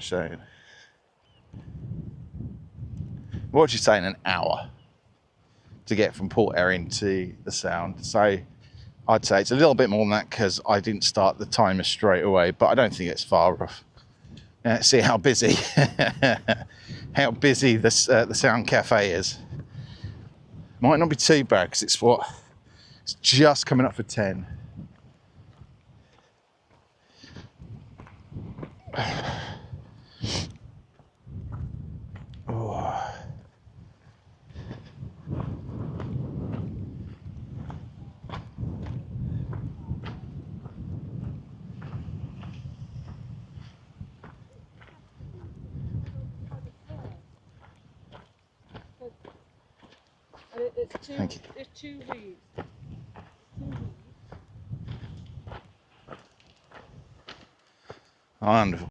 you saying? What you saying? An hour to get from Port Erin to the Sound. So I'd say it's a little bit more than that because I didn't start the timer straight away, but I don't think it's far off. See how busy how busy the Sound Cafe is. Might not be too bad because it's just coming up for 10. Oh. Thank you. It's 2 weeks. Wonderful.